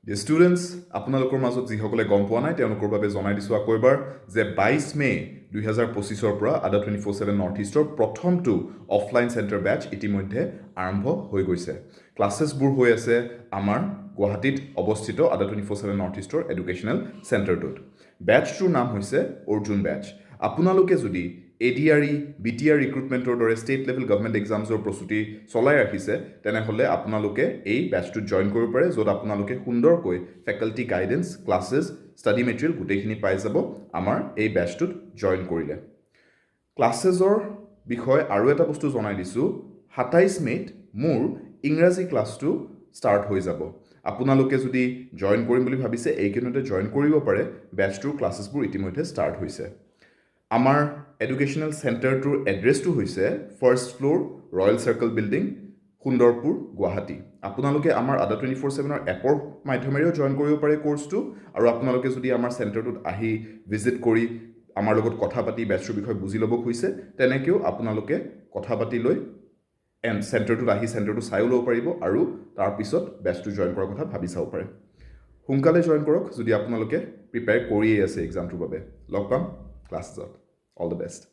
The students, আপোনালোকৰ মাজত যিসকলে গম পোৱা নাই তেওঁলোকৰ বাবে জনাই দিছোঁ আকৌ এবাৰ যে 22 মে 2025 পৰা ADA 24/7 নৰ্থ ইষ্টৰ প্ৰথমটো অফলাইন চেণ্টাৰ বেচ ইতিমধ্যে আৰম্ভ হৈ গৈছে ক্লাছেছবোৰ হৈ আছে আমাৰ গুৱাহাটীত অৱস্থিত ADA 24/7 নৰ্থ ইষ্টৰ এডুকেশ্যনেল চেণ্টাৰটোত বেচটোৰ নাম হৈছে অৰ্জুন বেচ আপোনালোকে যদি ADRE, BTR ৰিক্ৰুটমেণ্টৰ দৰে ষ্টেট লেভেল গভৰ্ণমেণ্ট এক্সামছৰ প্ৰস্তুতি চলাই ৰাখিছে তেনেহ'লে আপোনালোকে এই বেচটোত জইন কৰিব পাৰে য'ত আপোনালোকে সুন্দৰকৈ faculty guidance classes study material গোটেইখিনি পাই যাব আমাৰ এই বেচটোত জইন কৰিলে ক্লাছেছৰ বিষয়ে আৰু এটা বস্তু জনাই দিছোঁ 27 মে'ত মোৰ ইংৰাজী ক্লাছটো ষ্টাৰ্ট হৈ যাব আপোনালোকে যদি জইন কৰিম বুলি ভাবিছে এইকেইদিনতে জইন কৰিব পাৰে বেচটোৰ ক্লাছেছবোৰ ইতিমধ্যে ষ্টাৰ্ট হৈছে আমাৰ এডুকেশ্যনেল চেণ্টাৰটোৰ এড্ৰেছটো হৈছে first floor royal circle building Sundarpur Guwahati আপোনালোকে আমাৰ ADA 24/7 এপৰ মাধ্যমেৰেও জইন কৰিব পাৰে কোৰ্চটো আৰু আপোনালোকে যদি আমাৰ চেণ্টাৰটোত আহি ভিজিট কৰি আমাৰ লগত কথা পাতি বেচটোৰ বিষয়ে বুজি ল'ব খুজিছে তেনেকৈও আপোনালোকে কথা পাতি লৈ চেণ্টাৰটোত আহি চেণ্টাৰটো চাইও ল'ব পাৰিব আৰু তাৰপিছত বেচটো জইন কৰাৰ কথা ভাবি চাব পাৰে সোনকালে জইন কৰক যদি আপোনালোকে প্ৰিপেয়াৰ কৰিয়েই আছে এক্সামটোৰ বাবে লগ পাম ক্লাছত All the best.